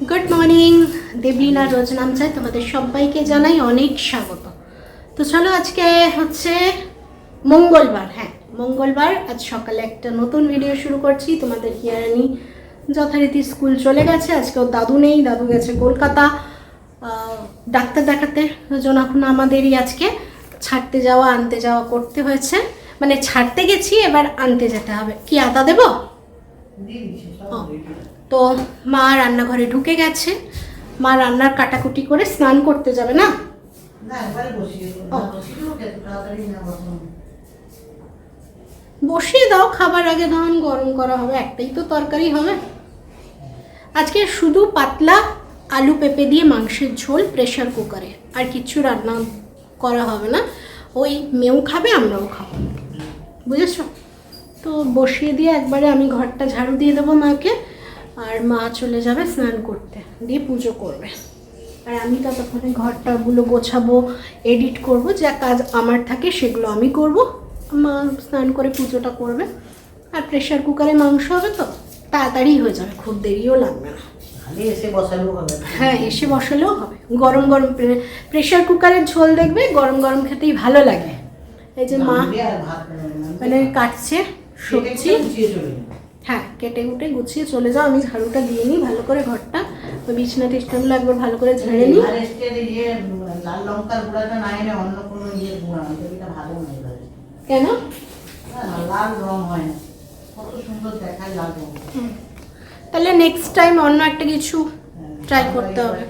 Good morning. Debolina রোজ নাম চাই তোমাদের সবাইকে জানাই অনেক স্বাগত। তো চলো, আজকে হচ্ছে মঙ্গলবার। হ্যাঁ, মঙ্গলবার। আজ সকালে একটা নতুন ভিডিও শুরু করছি। তোমাদের হিয়ারানি যথারীতি স্কুল চলে গেছে। আজকে ওর দাদু নেই, দাদু গেছে কলকাতা ডাক্তার দেখাতে। ওই জন্য এখন আমাদেরই আজকে ছাড়তে যাওয়া আনতে যাওয়া করতে হয়েছে। মানে ছাড়তে গেছি, এবার আনতে যেতে হবে। কি আদা দেবো? তো মা রান্নাঘরে ঢুকে গেছে। মা রান্নার কাটাকুটি করে স্নান করতে যাবে না? বসিয়ে দাও, খাবার আগে ধরুন গরম করা হবে। একটাই তো তরকারি হবে আজকে, শুধু পাতলা আলু পেঁপে দিয়ে মাংসের ঝোল প্রেশার কুকারে, আর কিচ্ছু রান্না করা হবে না। ওই মেয়েও খাবে, আমরাও খাবো, বুঝেছো? তো বসিয়ে দিয়ে একবারে আমি ঘরটা ঝাড়ু দিয়ে দেবো মাকে, আর মা চলে যাবে স্নান করতে, দিয়ে পুজো করবে। আর আমি ততক্ষণে ঘরটাগুলো গোছাবো, এডিট করব, যা কাজ আমার থাকে সেগুলো আমি করব। মা স্নান করে পুজোটা করবে। আর প্রেশার কুকারে মাংস হবে, তো তাড়াতাড়ি হয়ে যাবে, খুব দেরিও লাগবে না। হ্যাঁ, এসে বসালেও হবে। গরম গরম প্রেশার কুকারের ঝোল দেখবে গরম গরম খেতেই ভালো লাগে। এই যে মা মানে কাটছে সবজি। হ্যাঁ, কেটে কুটে গুছিয়ে চলে যাও। আমি ঝাড়ুটা দিয়ে নিই ভালো করে ঘরটা, ওই বিছনা টিছনাগুলো একবার ভালো করে ঝেড়ে নিই। কেন? তাহলে নেক্সট টাইম অন্য একটা কিছু ট্রাই করতে হবে।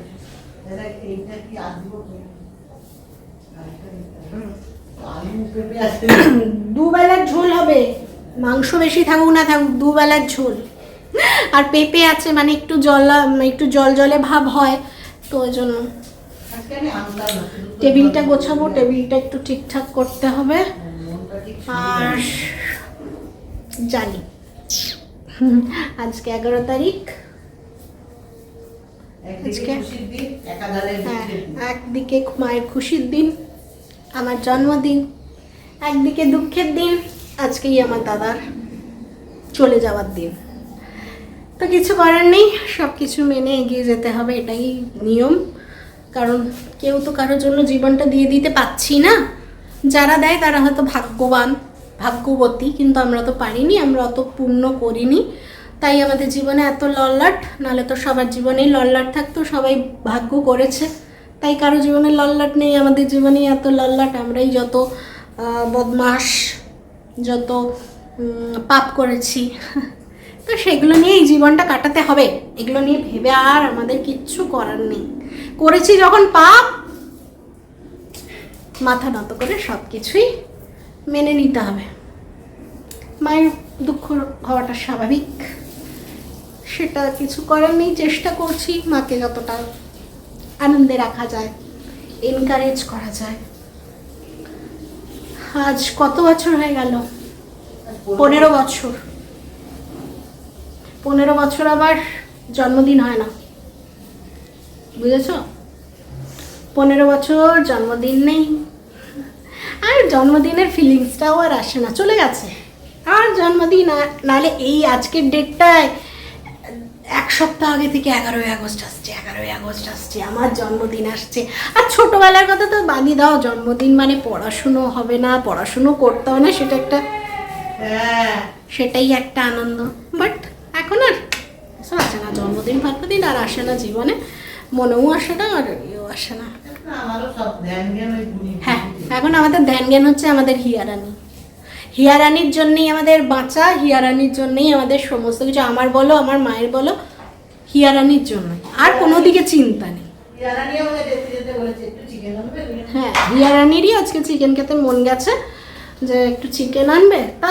দুবেলার ঝোল হবে, মাংস বেশি থাকুক না থাকুক, দুবেলার ঝোল। আর পেঁপে আছে, মানে একটু জল জলে ভাব হয়, তো ওই জন্য টেবিলটা গোছাবো। টেবিলটা একটু ঠিকঠাক করতে হবে। আর জানি আজকে 11 তারিখ। আজকে একদিকে মায়ের খুশির দিন, আমার জন্মদিন, একদিকে দুঃখের দিন। আজকেই আমার দাদার চলে যাওয়ার দিন। তো কিছু করার নেই, সব কিছু মেনে এগিয়ে যেতে হবে, এটাই নিয়ম। কারণ কেউ তো কারোর জন্য জীবনটা দিয়ে দিতে পারছি না। যারা দেয় তারা হয়তো ভাগ্যবান, ভাগ্যবতী, কিন্তু আমরা তো পারিনি, আমরা অত পুণ্য করিনি। তাই আমাদের জীবনে এত লল্লাট। নাহলে তো সবার জীবনেই লল্লাট থাকতো, সবাই ভাগ্য করেছে। তাই কারো জীবনে লল্লাট নেই, আমাদের জীবনেই এত লল্লাট। আমরাই যত বদমাস, যত পাপ করেছি। তো সেগুলো নিয়ে এই জীবনটা কাটাতে হবে। এগুলো নিয়ে ভেবে আর আমাদের কিচ্ছু করার নেই। করেছি যখন পাপ, মাথা নত করে সব কিছুই মেনে নিতে হবে। মায়ের দুঃখ হওয়াটা স্বাভাবিক, সেটা কিছু করার নেই। চেষ্টা করছি মাকে যতটা আনন্দে রাখা যায়, এনকারেজ করা যায়। আজ কত বছর হয়ে গেল? 15 বছর। 15 বছর আবার জন্মদিন হয় না, বুঝেছ? 15 বছর জন্মদিন নেই, আর জন্মদিনের ফিলিংসটাও আর আসে না, চলে গেছে। আর জন্মদিন নাহলে এই আজকের ডেটটায় 1 সপ্তাহ আগে থেকে 11ই আগস্ট আসছে, 11ই আগস্ট আসছে, আমার জন্মদিন আসছে। আর ছোটোবেলার কথা তো বাদই দাও, জন্মদিন মানে পড়াশুনো হবে না, পড়াশুনো করতে হবে না, সেটাই একটা আনন্দ। বাট এখন আর এসব আসে না, জন্মদিন ফান্মদিন আর আসে না জীবনে, মনেও আসে না, আর ইয়েও আসে না। হ্যাঁ, এখন আমাদের ধ্যান জ্ঞান হচ্ছে আমাদের হিয়ারানি। হিয়ারানির জন্যই আমাদের বাঁচা, হিয়ারানির জন্যই আমাদের সমস্ত কিছু। আমার বলো, আমার মায়ের বলো, হিয়ারানির জন্যই, আর কোনো দিকে চিন্তা নেই। হ্যাঁ, হিয়ারানিরই আজকে চিকেন খেতে মন গেছে, যে একটু চিকেন আনবে। তা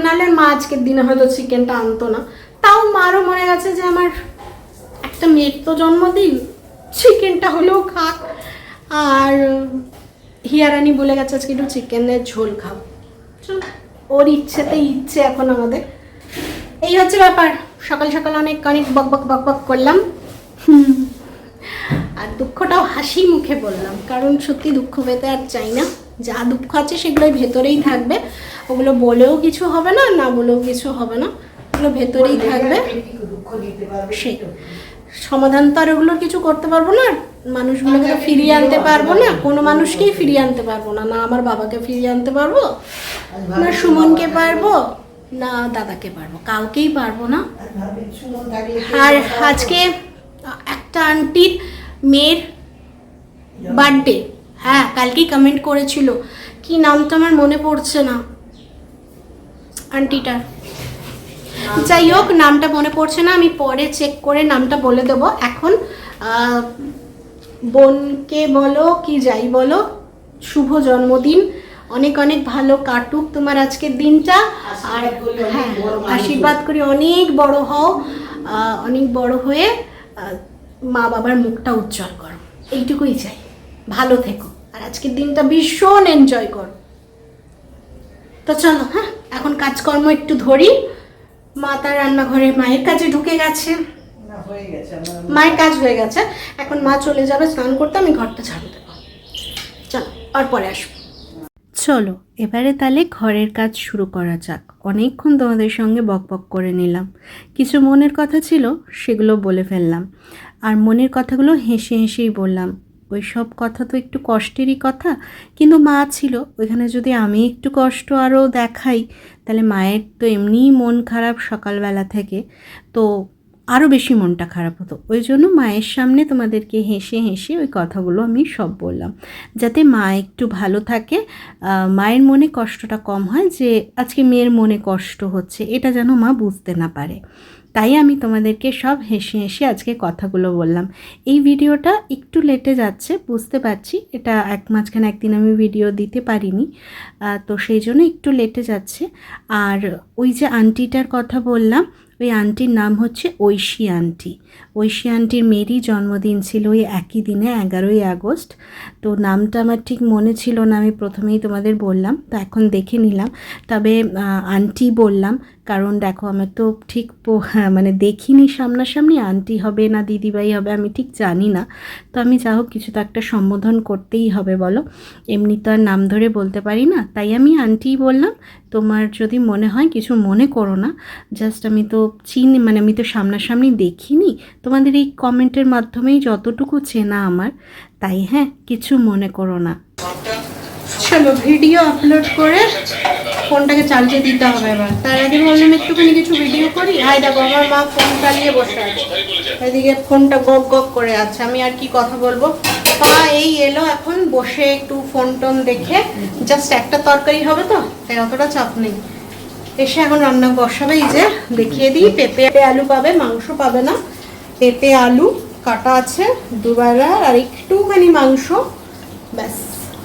নাহলে মা আজকের দিনে হয়তো চিকেনটা আনতো না। তাও মারও মনে গেছে যে আমার একটা মেয়ের তো জন্মদিন, চিকেনটা হলেও খাক। আর হিয়ারানি বলে গেছে আজকে একটু চিকেনের ঝোল খাও। ওর ইচ্ছেতেই ইচ্ছে এখন আমাদের। এই হচ্ছে ব্যাপার। সকাল সকাল অনেক বক বক বক বক করলাম, আর দুঃখটাও হাসি মুখে বললাম, কারণ সত্যি দুঃখ পেতে আর চাই না। যা দুঃখ আছে সেগুলোই ভেতরেই থাকবে, ওগুলো বলেও কিছু হবে না, না বলেও কিছু হবে না, ওগুলো ভেতরেই থাকবে। সেই সমাধান তো আর ওগুলোর কিছু করতে পারবো না, মানুষগুলোকে তো ফিরিয়ে আনতে পারবো না, কোনো মানুষকেই ফিরিয়ে আনতে পারবো না, না আমার বাবাকে ফিরিয়ে আনতে পারবো, না সুমনকে পারবো, না দাদাকে পারবো, কাউকেই পারবো না। আর আজকে একটা আন্টির মেয়ের বার্থডে, হ্যাঁ কালকেই কমেন্ট করেছিল, কি নামটা আমার মনে পড়ছে না আন্টিটার, যাই হোক নামটা মনে পড়ছে না, আমি পরে চেক করে নামটা বলে দেবো। এখন বোনকে বলো কি যাই বলো, শুভ জন্মদিন, অনেক অনেক ভালো কাটুক তোমার আজকের দিনটা। আর হ্যাঁ আশীর্বাদ করি অনেক বড় হও, অনেক বড় হয়ে মা বাবার মুখটা উজ্জ্বল করো, এইটুকুই চাই, ভালো থেকো আর আজকের দিনটা ভীষণ এনজয় করো। তো চলো হ্যাঁ এখন কাজকর্ম একটু ধরি। মা তার রান্নাঘরে মায়ের কাজে ঢুকে গেছে, মায়ের কাজ হয়ে গেছে, এখন মা চলে যাবে স্নান করতে, আমি ঘরটা ঝাড়ু দেবো। চলো আর পরে আসবো। চলো এবারে তাহলে ঘরের কাজ শুরু করা যাক। অনেকক্ষণ তোমাদের সঙ্গে বকবক করে নিলাম, কিছু মনের কথা ছিল সেগুলো বলে ফেললাম, আর মনের কথাগুলো হেসে হেসেই বললাম। ওই সব কথা তো একটু কষ্টেরই কথা, কিন্তু মা ছিল ওইখানে, যদি আমি একটু কষ্ট আরও দেখাই তাহলে মায়ের তো এমনিই মন খারাপ সকালবেলা থেকে, তো আরও বেশি মনটা খারাপ হতো। ওই জন্য মায়ের সামনে তোমাদেরকে হেসে হেসে ওই কথাগুলো আমি সব বললাম, যাতে মা একটু ভালো থাকে, মায়ের মনে কষ্টটা কম হয়, যে আজকে মেয়ের মনে কষ্ট হচ্ছে এটা যেন মা বুঝতে না পারে। তাই আমি তোমাদেরকে সব হেসে হেসে আজকে কথাগুলো বললাম। এই ভিডিওটা একটু লেটে যাচ্ছে বুঝতে পারছি, এটা মাঝখানে একদিন আমি ভিডিও দিতে পারিনি, তো সেই জন্য একটু লেটে যাচ্ছে। আর ওই যে আন্টিটার কথা বললাম, ওই আন্টির নাম হচ্ছে ঐশী আন্টি। ঐশী আন্টির মেয়েরই জন্মদিন ছিল ওই একই দিনে 11ই আগস্ট। তো নামটা আমার ঠিক মনে ছিল না, আমি প্রথমেই তোমাদের বললাম, তো এখন দেখে নিলাম। তবে আন্টি বললাম কারণ দেখো আমার তো ঠিক মানে দেখিনি সামনাসামনি, আন্টি হবে না দিদিভাই হবে আমি ঠিক জানি না, তো আমি যা হোক কিছু তো একটা সম্বোধন করতেই হবে বলো, এমনি তো আর নাম ধরে বলতে পারি না, তাই আমি আন্টিই বললাম। তোমার যদি মনে হয় কিছু মনে করো না, জাস্ট আমি তো চিনি, মানে আমি তো সামনাসামনি দেখিনি, তোমাদের এই কমেন্টের মাধ্যমেই যতটুকু চেনা আমার, তাই হ্যাঁ কিছু মনে করো না। চলো ভিডিও আপলোড করে ফোনটাকে চার্জে দিতে হবে এবার, তার আগে বললাম একটুখানি কিছু ভিডিও করি। হাই দেখো আমার মা ফোন চালিয়ে বসে আছে, এদিকে ফোনটা গক গক করে আছে, আমি আর কি কথা বলবো। পা এই এলো এখন বসে একটু ফোন টোন দেখে, জাস্ট একটা তরকারি হবে তো তাই অতটা চাপ নেই। এসে এখন রান্না বসাবে, এই যে দেখিয়ে দিই, পেঁপে আলু পাবে, মাংস পাবে না, পেঁপে আলু কাটা আছে দুবেলা আর একটুখানি মাংস, ব্যাস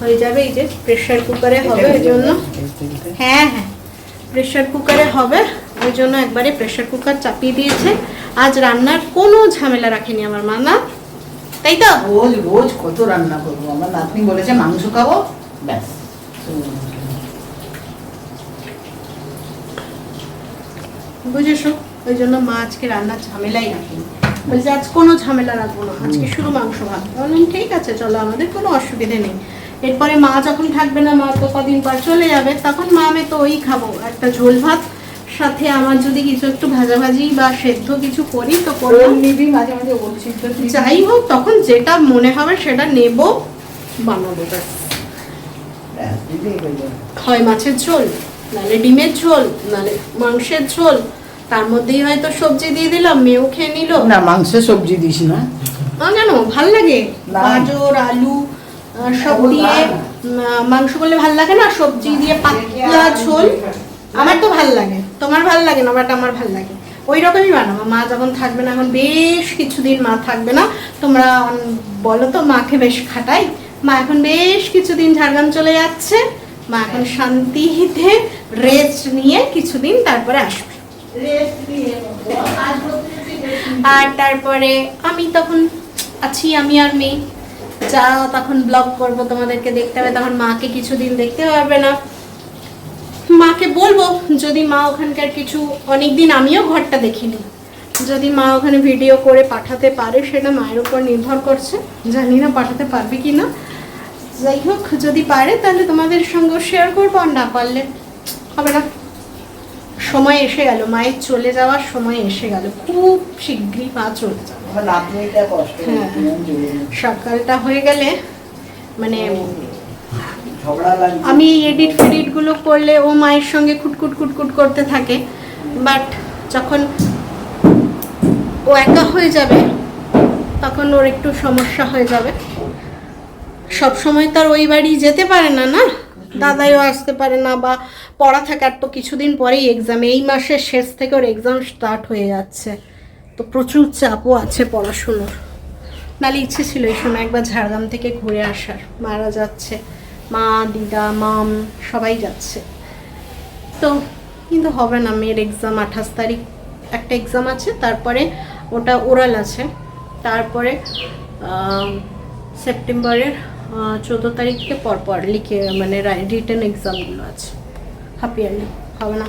হয়ে যাবে। এই যে প্রেশার কুকারে হবে ওই জন্য, হ্যাঁ হ্যাঁ প্রেশার কুকারে হবে ওই জন্য একবারে প্রেশার কুকার চাপিয়ে দিয়েছে। আজ রান্নার কোনো ঝামেলা রাখেনি আমার মা, না তাই তো? রোজ রোজ কত রান্না করবো, আমার নাতনি বলেছে মাংস খাবো, ব্যাস বুঝেছো, ওই জন্য মা আজকে রান্নার ঝামেলাই রাখেনি, বলছে আজ কোনো ঝামেলা রাখবো না, আজকে শুধু মাংস ভাত। বললাম ঠিক আছে চলো, আমাদের কোনো অসুবিধে নেই। এরপরে মা যখন থাকবে না, মা তো কদিন পর চলে যাবে, তখন মা আমি তো ওই খাবো, একটা ঝোল ভাত, সাথে আমার যদি কিছু একটু ভাজাভাজি বা সেদ্ধ কিছু করি তো নিবি, মাঝে মাঝে বলছি যাই হোক, তখন যেটা মনে হবে সেটা নেব বানাবো, হয় মাছের ঝোল, নাহলে ডিমের ঝোল, নাহলে মাংসের ঝোল, তার মধ্যেই হয়তো সবজি দিয়ে দিলাম, মেয়েও খেয়ে নিল। না মাংসে সবজি দিস না, কেন ভাল লাগে, গাজর আলু সব দিয়ে মাংস করলে ভাল লাগে না, সবজি দিয়ে পাতলা ঝোল, আমার তো ভাল লাগে, তোমার ভাল লাগে না, বাট আমার ভাল লাগে। ওই রকমই বানাবো, মা যখন থাকবে না, এখন বেশ কিছুদিন মা থাকবে না, তোমরা বলো তো মাকে বেশ খাটাই, মা এখন বেশ কিছুদিন ঝাড়গ্রাম চলে যাচ্ছে, মা এখন শান্তিতে রেস্ট নিয়ে কিছুদিন তারপরে আসবে, আর তারপরে আমি তখন আছি, আমি আর মেয়ে যা তখন ব্লগ করবো, তোমাদেরকে দেখতে হবে, তখন মাকে কিছুদিন দেখতে পারবে না। মাকে বলবো যদি মা ওখানকার কিছু, অনেকদিন আমিও ঘরটা দেখিনি, যদি মা ওখানে ভিডিও করে পাঠাতে পারে, সেটা মায়ের উপর নির্ভর করছে, জানি না পাঠাতে পারবে কি না। যাই হোক যদি পারে তাহলে তোমাদের সঙ্গে শেয়ার করবো, আর না পারলে হবে না। সময় এসে গেল, মায়ের চলে যাওয়ার সময় এসে গেল, খুব শীঘ্রই মা চলে যাবে। আমার নাতনিটা কষ্ট হ্যাঁ। সকালটা হয়ে গেলে মানে ঝগড়া লাগে। আমি এডিট ফেডিট গুলো করলে ও মায়ের সঙ্গে খুটকুট খুটকুট করতে থাকে, বাট যখন ও একা হয়ে যাবে তখন ওর একটু সমস্যা হয়ে যাবে। সব সময় তো আর ওই বাড়ি যেতে পারে না, না দাদাইও আসতে পারে না, বা পড়া থাকে। আর তো কিছুদিন পরেই এক্সাম, এই মাসের শেষ থেকে ওর এক্সাম স্টার্ট হয়ে যাচ্ছে, তো প্রচুর চাপও আছে পড়াশুনোর। নাহলে ইচ্ছে ছিল এই সময় একবার ঝাড়গ্রাম থেকে ঘুরে আসার, মারা যাচ্ছে, মা দিদা মাম সবাই যাচ্ছে, তো কিন্তু হবে না। মেয়ের এক্সাম 28 তারিখ একটা এক্সাম আছে, তারপরে ওটা ওরাল আছে, তারপরে সেপ্টেম্বরের 14 তারিখ থেকে পরপর লিখে মানে রিটেন এক্সামগুলো আছে, হাফ ইয়ারলি। হবে না,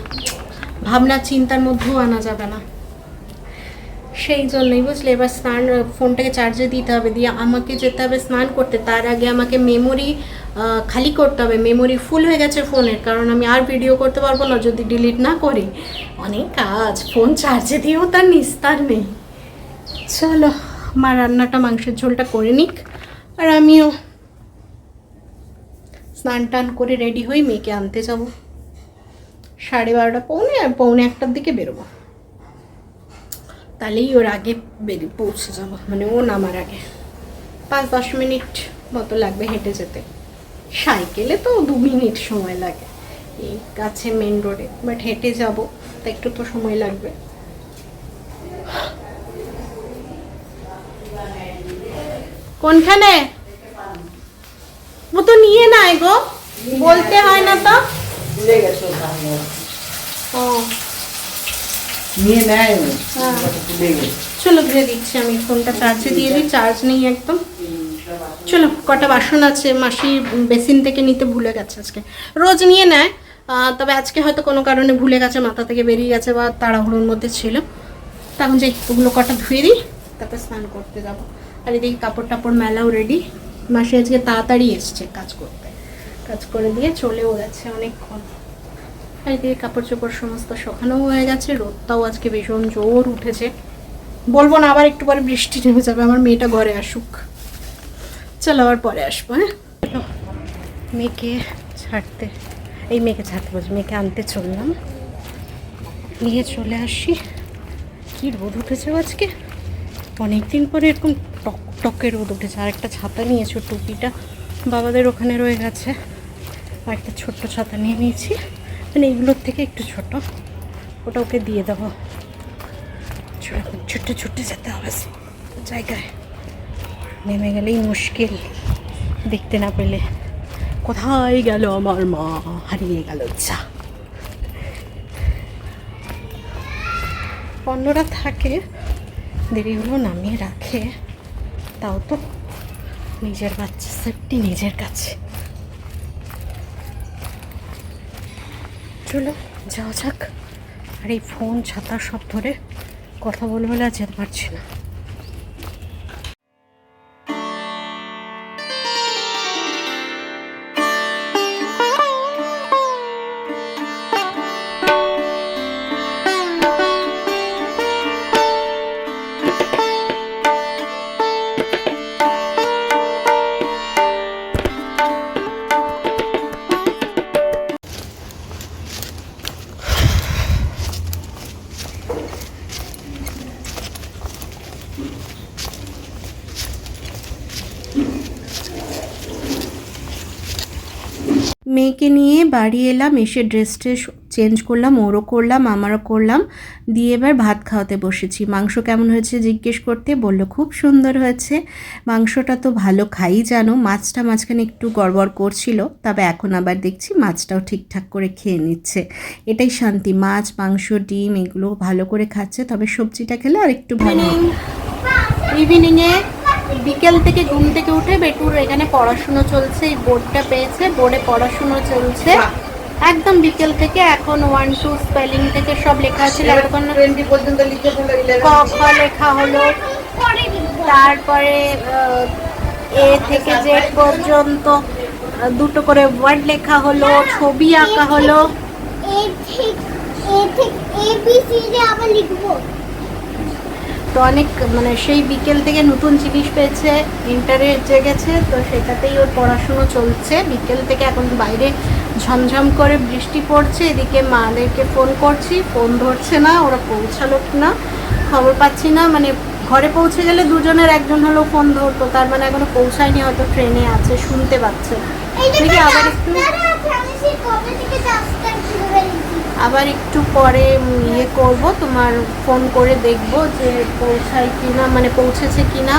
ভাবনা চিন্তার মধ্যেও আনা যাবে না, সেই জন্যই বুঝলে। এবার স্নান, ফোনটাকে চার্জে দিতে হবে, দিয়ে আমাকে যেতে হবে স্নান করতে। তার আগে আমাকে মেমোরি খালি করতে হবে, মেমোরি ফুল হয়ে গেছে ফোনের, কারণ আমি আর ভিডিও করতে পারবো না যদি ডিলিট না করি। অনেক কাজ, ফোন চার্জে দিয়েও তার নিস্তার নেই। চলো মা রান্নাটা, মাংসের ঝোলটা করে নিক, আর আমিও স্নান টান করে রেডি হই, মেয়েকে আনতে যাব। 12:30 পৌনে 1টার দিকে বেরোবো, তাহলেই ওর আগে পৌঁছে যাব, মানে ও নামার আগে। 5-10 মিনিট মতো লাগবে হেঁটে যেতে, সাইকেলে তো 2 মিনিট সময় লাগে এই কাছে মেন রোডে, বাট হেঁটে যাব তা একটু তো সময় লাগবে। কোনখানে? ও তো নিয়ে নাই গো, বলতে হয় না তো। ভুলে গেছো তাহলে। ও নিয়ে নেয় ও, হ্যাঁ। ভুলে গেছে। চলো ধুয়ে দিচ্ছি, আমি ফোনটা চার্জে দিয়ে দিই, চার্জ নেই একদম। চলো, কটা বাসন আছে, মাসি বেসিন থেকে নিতে ভুলে গেছে আজকে, রোজ নিয়ে নেয়, তবে আজকে হয়তো কোনো কারণে ভুলে গেছে, মাথা থেকে বেরিয়ে গেছে বা তাড়াহুড়োর মধ্যে ছিল। তখন যে ওগুলো কটা ধুয়ে দিই, তারপর স্নান করতে যাব। আর এদিকে কাপড় টাপড় মেলাও রেডি। মাসি আজকে তাড়াতাড়ি এসছে কাজ করতে, কাজ করে দিয়ে চলেও গেছে অনেকক্ষণ। আর এদিকে কাপড় চোপড় সমস্ত শুকানোও হয়ে গেছে, রোদটাও আজকে ভীষণ জোর উঠেছে। বলবো না আবার একটু পরে বৃষ্টি নেমে যাবে, আমার মেয়েটা ঘরে আসুক। চলো আবার পরে আসবো। হ্যাঁ, মেয়েকে ছাড়তে বলছি, মেয়েকে আনতে চললাম, নিয়ে চলে আসি। কি রোদ উঠেছে আজকে, অনেকদিন পরে এরকম টকটকে রোদ উঠেছে। আর একটা ছাতা নিয়েছো, টুপিটা বাবাদের ওখানে রয়ে গেছে, আর একটা ছোট্ট ছাতা নিয়ে নিয়েছি, মানে এগুলোর থেকে একটু ছোট, ওটা ওকে দিয়ে দেবো। ছুটে ছুটে যেতে হবে জায়গায়, নেমে গেলেই মুশকিল, দেখতে না পেলে। কোথায় গেল আমার মা, হারিয়ে গেল যা। অন্যরা থাকে দেরিগুলো নামিয়ে রাখে, তাও তো নিজের বাচ্চা সেফটি নিজের কাছে। চলো যাওয়া যাক। আর এই ফোন ছাতা সব ধরে কথা বলবো, আর যেতে পারছি না। মেয়েকে নিয়ে বাড়ি এলাম, এসে ড্রেস চেঞ্জ করলাম, ওরও করলাম আমারও করলাম, দিয়ে এবার ভাত খাওয়াতে বসেছি। মাংস কেমন হয়েছে জিজ্ঞেস করতে বললো খুব সুন্দর হয়েছে। মাংসটা তো ভালো খাই জানো, মাছটা মাঝখানে একটু গড়বড় করছিল, তবে এখন আবার দেখছি মাছটাও ঠিকঠাক করে খেয়ে নিচ্ছে, এটাই শান্তি। মাছ মাংস ডিম এগুলো ভালো করে খাচ্ছে, তবে সবজিটা খেলে আর একটু ভালো। ইভিনিংয়ে বিকেল থেকে ঘুম থেকে উঠে বেটুর এখানে পড়াশুনো চলছে, এই বোর্ডটা পেয়েছে, বোর্ডে পড়াশুনো চলছে একদম বিকেল থেকে। এখন 1-2 স্পেলিং থেকে সব লেখা ছিল, এখন 20 পর্যন্ত লিখে ফেলো, ক খ লেখা হলো, তারপরে এ থেকে জেড পর্যন্ত 2টো করে ওয়ার্ড লেখা হলো, ছবি আঁকা হলো, ABCD আবার লিখবো। তো অনেক মানে সেই বিকেল থেকে নতুন জিনিস পেয়েছে, ইন্টারেস্ট জেগেছে, তো সেটাতেই ওর পড়াশুনো চলছে বিকেল থেকে। এখন বাইরে ঝমঝম করে বৃষ্টি পড়ছে, এদিকে মাদেরকে ফোন করছি, ফোন ধরছে না, ওরা পৌঁছালো না খবর পাচ্ছি না। মানে ঘরে পৌঁছে গেলে দুজনের একজন হলেও ফোন ধরতো, তার মানে এখনো পৌঁছায়নি, হয়তো ট্রেনে আছে, শুনতে পাচ্ছে। দেখি আবার একটু পরে ইয়ে করবো, তোমার ফোন করে দেখবো যে পৌঁছায় কি না, মানে পৌঁছেছে কি না।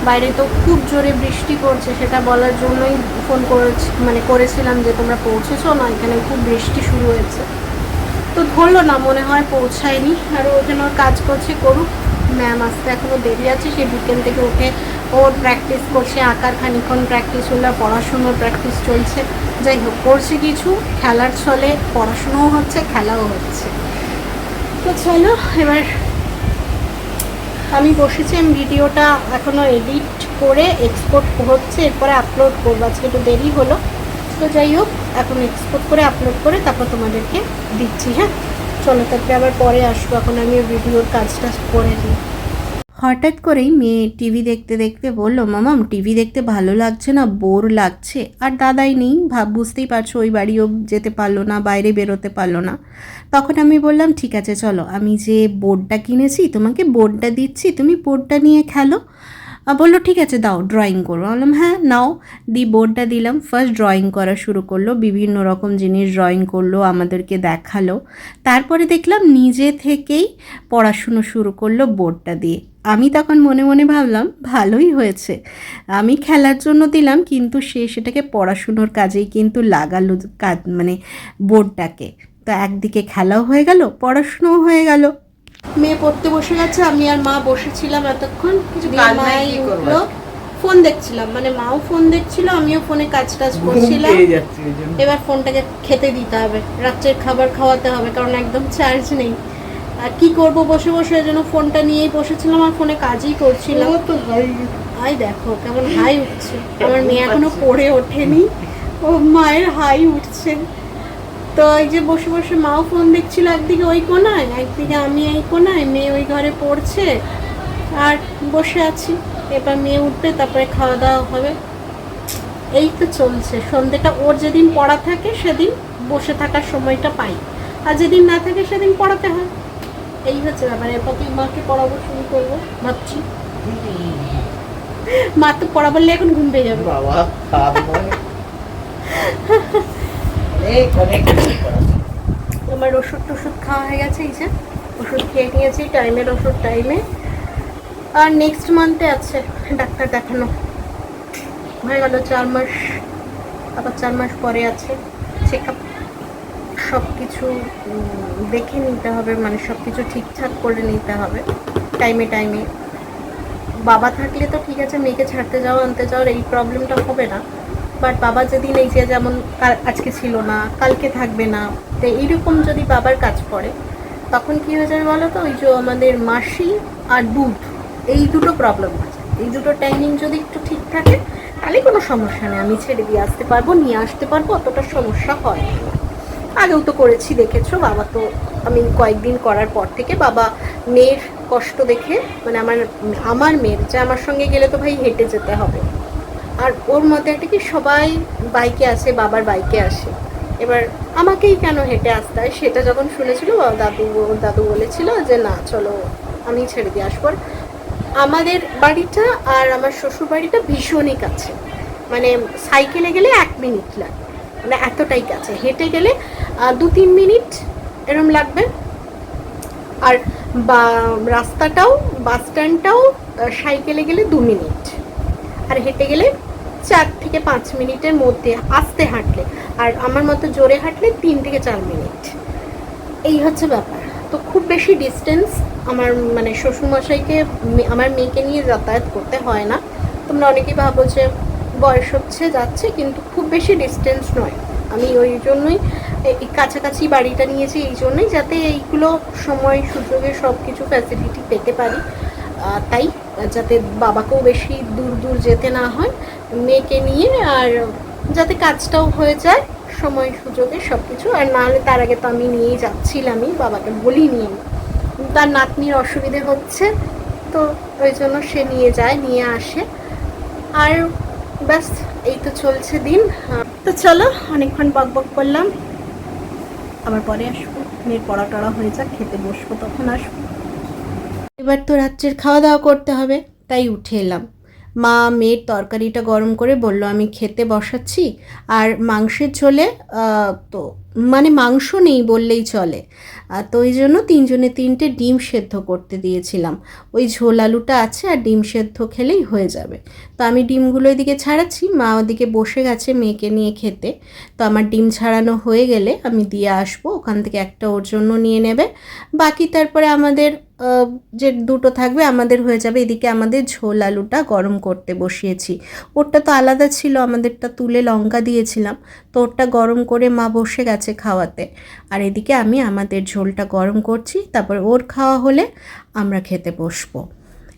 বাইরে তো খুব জোরে বৃষ্টি পড়ছে, সেটা বলার জন্যই ফোন করেছিলাম যে তোমরা পৌঁছেছো না, এখানে খুব বৃষ্টি শুরু হয়েছে। তো ধরলো না, মনে হয় পৌঁছায়নি। আর ওখানে ওর কাজ করছে, করুক, ম্যাম আসতে এখনও দেরি আছে। সে বিকেল থেকে উঠে ওর প্র্যাকটিস করছে, আঁকার খানিক্ষণ প্র্যাকটিস হলো, পড়াশুনোর প্র্যাকটিস চলছে। যাই হোক, করছে কিছু, খেলার ছলে পড়াশুনোও হচ্ছে, খেলাও হচ্ছে। তো চলো, এবার আমি বসেছি, আমি ভিডিওটা এখনও এডিট করে এক্সপোর্ট হচ্ছে, এরপরে আপলোড করবো। আজকে একটু দেরি হলো, তো যাই হোক, এখন এক্সপোর্ট করে আপলোড করে তারপর তোমাদেরকে দিচ্ছি। হ্যাঁ চলো, তারপরে আবার পরে আসবো, এখন আমি ভিডিওর কাজটা করে নিই। হঠাৎ করেই মেয়ে টিভি দেখতে দেখতে বললো, মামাম টিভি দেখতে ভালো লাগছে না, বোর লাগছে। আর দাদাই নেই, বুঝতেই পারছো, ওই বাড়িও যেতে পারলো না, বাইরে বেরোতে পারলো না। তখন আমি বললাম, ঠিক আছে চলো, আমি যে বোর্ডটা কিনেছি তোমাকে বোর্ডটা দিচ্ছি, তুমি বোর্ডটা নিয়ে খেলো। বললো ঠিক আছে দাও, ড্রয়িং করবো। বললাম হ্যাঁ নাও, বোর্ডটা দিলাম। ফার্স্ট ড্রয়িং করা শুরু করলো, বিভিন্ন রকম জিনিস ড্রয়িং করলো, আমাদেরকে দেখালো। তারপরে দেখলাম নিজে থেকেই পড়াশুনো শুরু করলো বোর্ডটা দিয়ে। আমি তখন মনে মনে ভাবলাম ভালোই হয়েছে, আমি খেলার জন্য দিলাম কিন্তু সে সেটাকে পড়াশুনোর কাজেই কিন্তু লাগালো, কাজ মানে বোর্ডটাকে। তো একদিকে খেলাও হয়ে গেল, পড়াশুনোও হয়ে গেল। মেয়ে পড়তে বসে গেছে, আমি আর মা বসেছিলাম এতক্ষণ, উঠলো, ফোন দেখছিলাম, মানে মাও ফোন দেখছিল, আমিও ফোনে কাজ টাজ করছিলাম। এবার ফোনটাকে খেতে দিতে হবে, রাত্রের খাবার খাওয়াতে হবে, কারণ একদম চার্জ নেই। আর কি করব, বসে বসে যেন ফোনটা নিয়েই বসেছিলাম আর ফোনে কাজই করছিলাম। হাই দেখো কেমন হাই উঠছে, আমার মেয়ে এখনো পড়ে ওঠেনি, ও মায়ের হাই উঠছে। তো এই যে বসে বসে মাও ফোন দেখছিল, একদিকে ওই কোনায়, একদিকে আমি এই কোনায়, মেয়ে ওই ঘরে পড়ছে, আর বসে আছি। এবার মেয়ে উঠবে, তারপরে খাওয়া দাওয়া হবে। এই তো চলছে। সন্ধ্যেটা ওর যেদিন পড়া থাকে সেদিন বসে থাকার সময়টা পাই, আর যেদিন না থাকে সেদিন পড়াতে হয়। এই হচ্ছে ব্যাপার। এরপর তুই মাকে পড়াবো শুরু করবো ভাবছি। মা তো পড়া বললে এখন ঘুম পেয়ে যাবে। আমার ওষুধ টষুধ খাওয়া হয়ে গেছে, এই যে ওষুধ খেয়ে নিয়েছি টাইমের ওষুধ টাইমে। আর নেক্সট মান্থে আছে ডাক্তার দেখানো, হয়ে গেল 4 মাস, আবার 4 মাস পরে আছে চেক আপ। সব কিছু দেখে নিতে হবে, মানে সব কিছু ঠিকঠাক করে নিতে হবে টাইমে টাইমে। বাবা থাকলে তো ঠিক আছে, মেয়েকে ছাড়তে যাওয়া আনতে যাওয়ার এই প্রবলেমটা হবে না। বাট বাবা যেদিন এই যে যেমন আজকে ছিল না, কালকে থাকবে না, তো এইরকম যদি বাবার কাজ পড়ে তখন কী হয়ে যাবে বলো তো, ওই যে আমাদের মাসি আর দুধ, এই দুটো প্রবলেম হয়ে যায়। এই দুটো টাইমিং যদি একটু ঠিক থাকে তাহলে কোনো সমস্যা নেই, আমি ছেড়ে দিয়ে আসতে পারবো, নিয়ে আসতে পারবো, অতটা সমস্যা হয় না। আগেও তো করেছি, দেখেছো। বাবা তো, আমি কয়েকদিন করার পর থেকে বাবা মেয়ের কষ্ট দেখে, মানে আমার মেয়ের যে আমার সঙ্গে গেলে তো ভাই হেঁটে যেতে হবে, আর ওর মধ্যে একটা কি সবাই বাইকে আসে, বাবার বাইকে আসে, এবার আমাকেই কেন হেঁটে আসতে হয়, সেটা যখন শুনেছিল দাদু বলেছিল যে না চলো আমি ছেড়ে দিয়ে আসবো। আমাদের বাড়িটা আর আমার শ্বশুর বাড়িটা ভীষণই কাছে, মানে সাইকেলে গেলে 1 মিনিট লাগে, মানে এতটাই কাছে। হেঁটে গেলে 2-3 মিনিট এরম লাগবে। আর রাস্তাটাও, বাস স্ট্যান্ডটাও সাইকেলে গেলে 2 মিনিট, আর হেঁটে গেলে 4 থেকে 5 মিনিটের মধ্যে, আস্তে হাঁটলে। আর আমার মতো জোরে হাঁটলে 3 থেকে 4 মিনিট। এই হচ্ছে ব্যাপার। তো খুব বেশি ডিস্টেন্স আমার, মানে শ্বশুরমশাইকে আমার মেয়েকে নিয়ে যাতায়াত করতে হয় না। তোমরা অনেকেই ভাবো যে বয়স হচ্ছে যাচ্ছে, কিন্তু খুব বেশি ডিস্টেন্স নয়। আমি ওই জন্যই এই কাছাকাছি বাড়িটা নিয়েছি, এই জন্যই যাতে এইগুলো সময় সুযোগে সব কিছু ফ্যাসিলিটি পেতে পারি। তাই যাতে বাবাকেও বেশি দূর দূর যেতে না হয় মেয়েকে নিয়ে, আর যাতে কাজটাও হয়ে যায়, সময় সুযোগে সব কিছু। আর নাহলে তার আগে তো আমি নিয়েই যাচ্ছিলামই, বাবাকে বলিনি আমি। তার নাতনির অসুবিধে হচ্ছে, তো ওই জন্য সে নিয়ে যায়, নিয়ে আসে। আর ব্যাস এই তো চলছে দিন। তো চলো, অনেকক্ষণ বক বক করলাম, আবার পরে আসবো। মেয়ের পড়া টড়া হয়ে যাক, খেতে বসবো, তখন আসবো। এবার তো রাত্রের খাওয়া দাওয়া করতে হবে, তাই উঠে এলাম। মা মেয়ের তরকারিটা গরম করে বলল আমি খেতে বসাচ্ছি। আর মাংসের ঝোলে তো মানে মাংস নেই বললেই চলে, তো ওই জন্য তিনজনে তিনটে ডিম সেদ্ধ করতে দিয়েছিলাম। ওই ঝোল আলুটা আছে আর ডিম সেদ্ধ খেলেই হয়ে যাবে। তো আমি ডিমগুলো এদিকে ছাড়াচ্ছি, মা ওদিকে বসে গেছে মেয়েকে নিয়ে খেতে। তো আমার ডিম ছাড়ানো হয়ে গেলে আমি দিয়ে আসবো, ওখান থেকে একটা ওর জন্য নিয়ে নেবে, বাকি তারপরে আমাদের যে দুটো থাকবে আমাদের হয়ে যাবে। এদিকে আমাদের ঝোল আলুটা গরম করতে বসিয়েছি, ওরটা তো আলাদা ছিল, আমাদেরটা তুলে লঙ্কা দিয়েছিলাম, তো ওরটা গরম করে মা বসে গেছে খাওয়াতে। আর এদিকে আমি আমাদের ঝোলটা গরম করছি, তারপর ওর খাওয়া হলে আমরা খেতে বসবো।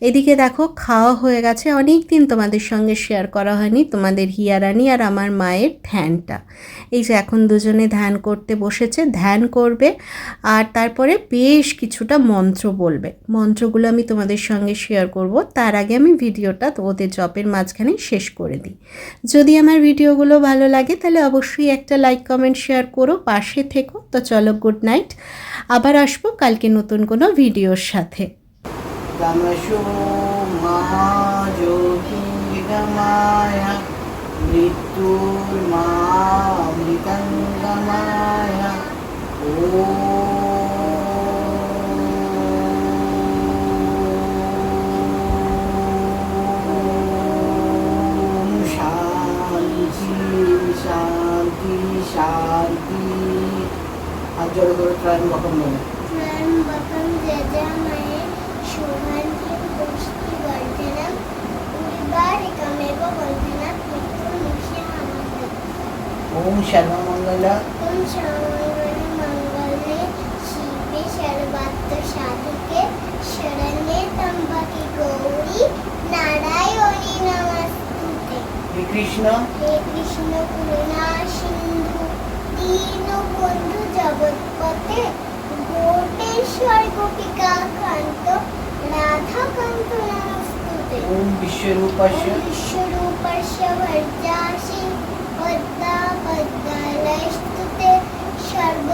এদিকে দেখো খাওয়া হয়ে গেছে। অনেক দিন তোমাদের সঙ্গে শেয়ার করা হয়নি তোমাদের হিয়ারানি আর আমার মায়ের ধ্যানটা। এই যে এখন দুজনে ধ্যান করতে বসেছে, ধ্যান করবে আর তারপরে বেশ কিছুটা মন্ত্র বলবে। মন্ত্রগুলো আমি তোমাদের সঙ্গে শেয়ার করব, তার আগে আমি ভিডিওটা ওদের জপের মাঝখানে শেষ করে দিই। যদি আমার ভিডিওগুলো ভালো লাগে তাহলে অবশ্যই একটা লাইক কমেন্ট শেয়ার করো, পাশে থেকো। তো চলো, গুড নাইট, আবার আসবো কালকে নতুন কোনো ভিডিওর সাথে। তমসো মহাজ্যোতির্গময় মৃত্যুর্মামৃতঙ্গময় ওম শান্তি শান্তি শান্তি। আর জোরে করে ত্রয়ম্বকম বলো। त्र्यंबकं यजामहे सुगन्धिं पुष्टिवर्धनम् उर्वारुकमेव बन्धनात् मृत्युर्मुक्षीयमामृतम्। ओम सर्वमंगल ॐ सर्वमङ्गले शिवे सर्वार्थसाधके शरण्ये त्र्यम्बके गौरी नारायणी नमस्तुते। श्री कृष्ण हे कृष्ण करुणा सिन्धु दीनबन्धु जगत्पते गोपेश्वर गोपिका कांत राधा कांत नमस्तुते। ओम विश्वरूपस्य विश्वरूपस्य भर्जासि पद्मा पद्मालयस्तुते सर्व